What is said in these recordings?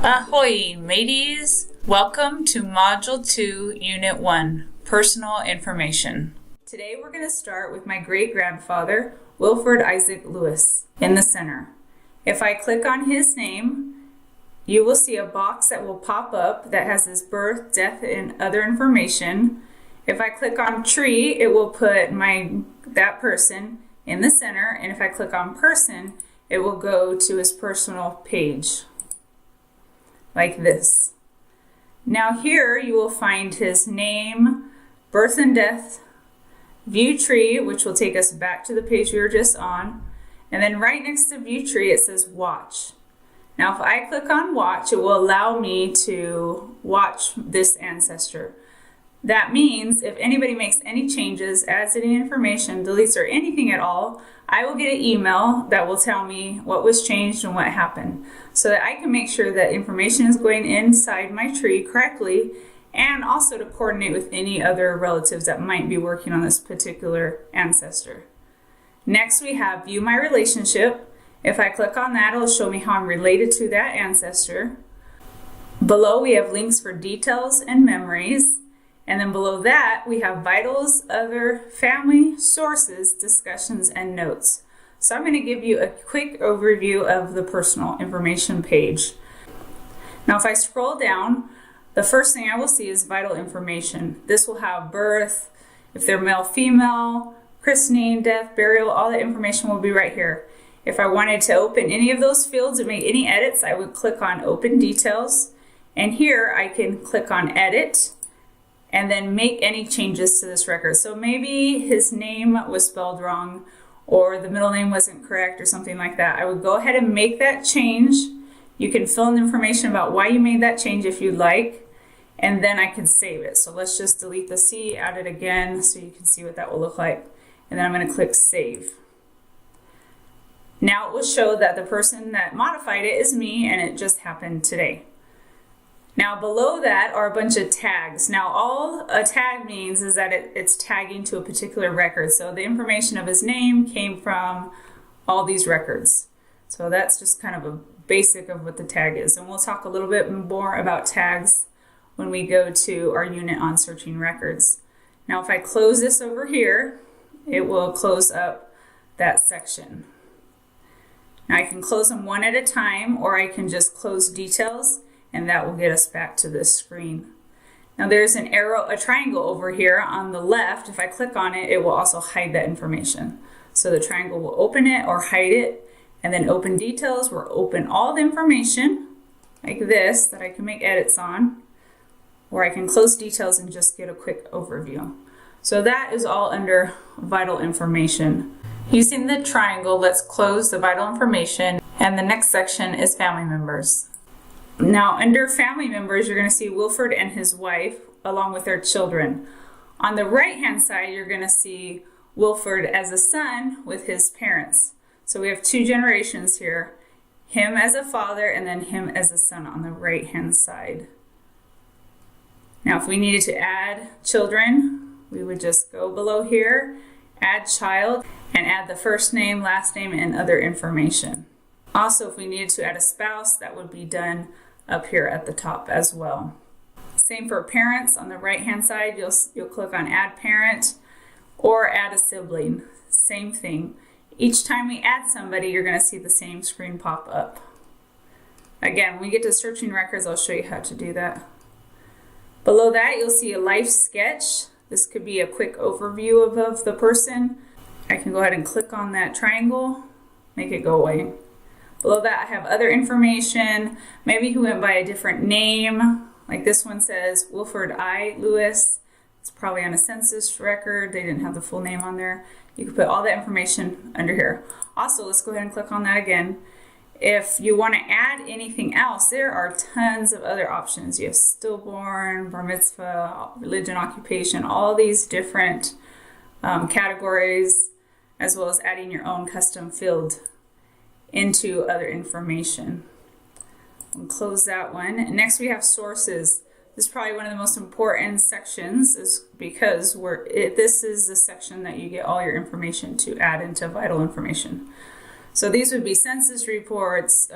Ahoy, mateys! Welcome to Module 2, Unit 1, Personal Information. Today we're going to start with my great-grandfather, Wilford Isaac Lewis, in the center. If I click on his name, you will see a box that will pop up that has his birth, death, and other information. If I click on tree, it will put that person in the center, and if I click on person, it will go to his personal page, like this. Now here you will find his name, birth and death, view tree, which will take us back to the page we were just on, and then right next to view tree it says watch. Now if I click on watch, it will allow me to watch this ancestor. That means if anybody makes any changes, adds any information, deletes or anything at all, I will get an email that will tell me what was changed and what happened, so that I can make sure that information is going inside my tree correctly, and also to coordinate with any other relatives that might be working on this particular ancestor. Next we have view my relationship. If I click on that, it'll show me how I'm related to that ancestor. Below we have links for details and memories. And then below that, we have vitals, other, family, sources, discussions, and notes. So I'm going to give you a quick overview of the personal information page. Now if I scroll down, the first thing I will see is vital information. This will have birth, if they're male, female, christening, death, burial, all that information will be right here. If I wanted to open any of those fields and make any edits, I would click on Open Details. And here I can click on Edit, and then make any changes to this record. So maybe his name was spelled wrong, or the middle name wasn't correct, or something like that. I would go ahead and make that change. You can fill in information about why you made that change if you'd like, and then I can save it. So let's just delete the C, add it again, so you can see what that will look like. And then I'm gonna click Save. Now it will show that the person that modified it is me, and it just happened today. Now below that are a bunch of tags. Now all a tag means is that it's tagging to a particular record. So the information of his name came from all these records. So that's just kind of a basic of what the tag is. And we'll talk a little bit more about tags when we go to our unit on searching records. Now if I close this over here, it will close up that section. Now I can close them one at a time, or I can just close details, and that will get us back to this screen. Now there's an arrow, a triangle over here on the left. If I click on it, it will also hide that information. So the triangle will open it or hide it, and then Open Details will open all the information like this that I can make edits on, or I can close details and just get a quick overview. So that is all under vital information. Using the triangle, let's close the vital information, and the next section is family members. Now under family members, you're going to see Wilford and his wife along with their children. On the right hand side, you're going to see Wilford as a son with his parents. So we have two generations here, him as a father and then him as a son on the right hand side. Now if we needed to add children, we would just go below here, add child, and add the first name, last name, and other information. Also, if we needed to add a spouse, that would be done up here at the top as well. Same for parents. On the right hand side, you'll click on Add Parent or Add a Sibling. Same thing. Each time we add somebody, you're going to see the same screen pop up. Again, when we get to searching records, I'll show you how to do that. Below that, you'll see a life sketch. This could be a quick overview of the person. I can go ahead and click on that triangle, make it go away. Below that, I have other information, maybe who went by a different name. Like this one says Wilford I. Lewis. It's probably on a census record. They didn't have the full name on there. You can put all that information under here. Also, let's go ahead and click on that again. If you want to add anything else, there are tons of other options. You have stillborn, bar mitzvah, religion, occupation, all these different categories, as well as adding your own custom field into other information. We'll close that one. Next we have sources. This is probably one of the most important sections, is because this is the section that you get all your information to add into vital information. So these would be census reports,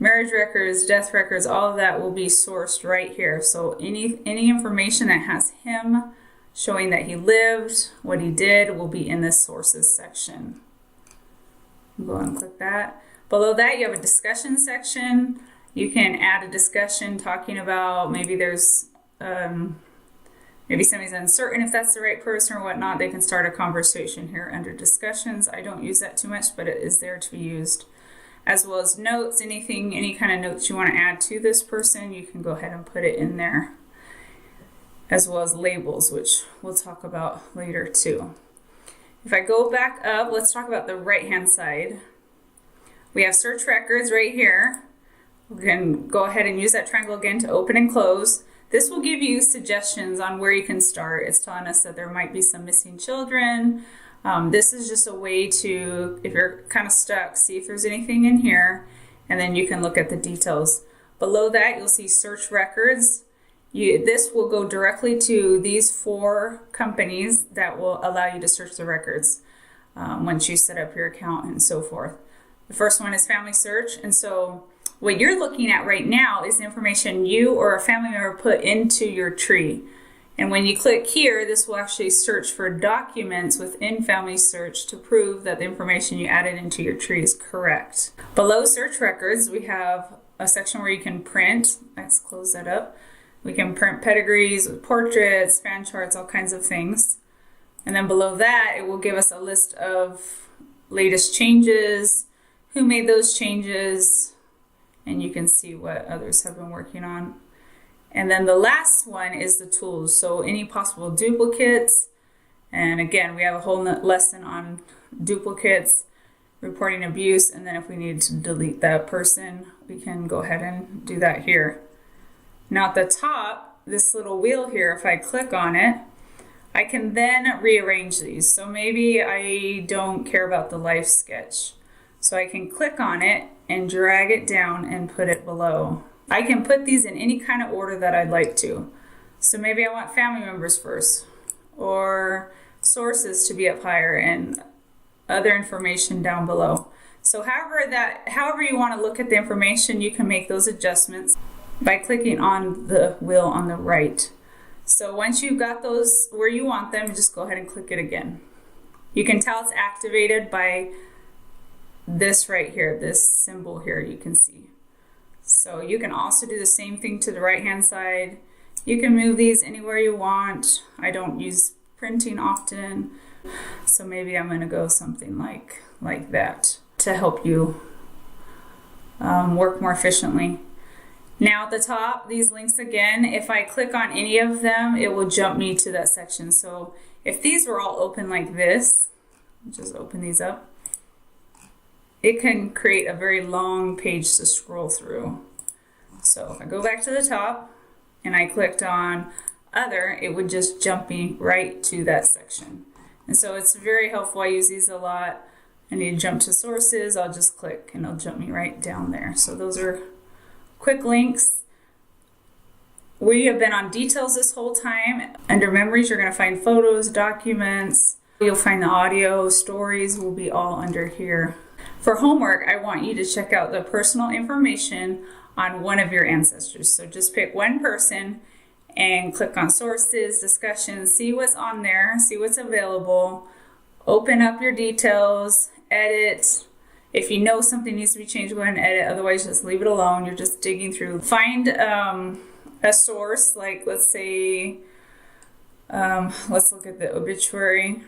marriage records, death records, all of that will be sourced right here. So any information that has him showing that he lived, what he did, will be in this sources section. Go ahead and click that. Below that, you have a discussion section. You can add a discussion talking about maybe there's maybe somebody's uncertain if that's the right person or whatnot. They can start a conversation here under discussions. I don't use that too much, but it is there to be used. As well as notes, any kind of notes you want to add to this person, you can go ahead and put it in there. As well as labels, which we'll talk about later too. If I go back up, let's talk about the right-hand side. We have search records right here. We can go ahead and use that triangle again to open and close. This will give you suggestions on where you can start. It's telling us that there might be some missing children. This is just a way to, if you're kind of stuck, see if there's anything in here, and then you can look at the details. Below that, you'll see search records. This will go directly to these 4 companies that will allow you to search the records once you set up your account and so forth. The first one is FamilySearch, and so what you're looking at right now is information you or a family member put into your tree. And when you click here, this will actually search for documents within FamilySearch to prove that the information you added into your tree is correct. Below search records, we have a section where you can print. Let's close that up. We can print pedigrees with portraits, fan charts, all kinds of things. And then below that, it will give us a list of latest changes, who made those changes, and you can see what others have been working on. And then the last one is the tools. So any possible duplicates. And again, we have a whole lesson on duplicates, reporting abuse, and then if we need to delete that person, we can go ahead and do that here. Now at the top, this little wheel here, if I click on it, I can then rearrange these. So maybe I don't care about the life sketch. So I can click on it and drag it down and put it below. I can put these in any kind of order that I'd like to. So maybe I want family members first, or sources to be up higher, and other information down below. So however you want to look at the information, you can make those adjustments by clicking on the wheel on the right. So once you've got those where you want them, just go ahead and click it again. You can tell it's activated by this right here, this symbol here you can see. So you can also do the same thing to the right hand side. You can move these anywhere you want. I don't use printing often, so maybe I'm going to go something like that to help you work more efficiently. Now at the top, these links again, if I click on any of them, it will jump me to that section. So if these were all open like this, just open these up, it can create a very long page to scroll through. So if I go back to the top and I clicked on other, it would just jump me right to that section. And so it's very helpful. I use these a lot. I need to jump to sources, I'll just click and it'll jump me right down there. So those are quick links. We have been on details this whole time. Under memories, you're going to find photos, documents. You'll find the audio, stories will be all under here. For homework, I want you to check out the personal information on one of your ancestors. So just pick one person and click on sources, discussions, see what's on there, see what's available, open up your details, edit. If you know something needs to be changed, go ahead and edit. Otherwise, just leave it alone. You're just digging through. Find a source, like let's say, let's look at the obituary.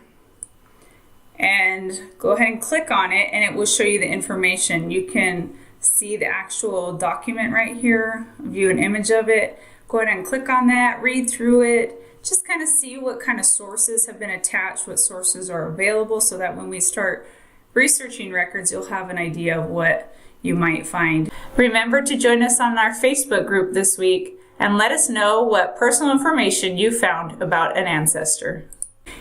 And go ahead and click on it and it will show you the information. You can see the actual document right here, view an image of it. Go ahead and click on that, read through it, just kind of see what kind of sources have been attached, what sources are available, so that when we start researching records, you'll have an idea of what you might find. Remember to join us on our Facebook group this week and let us know what personal information you found about an ancestor.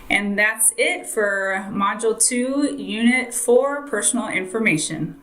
And that's it for Module 2, Unit 4, Personal Information.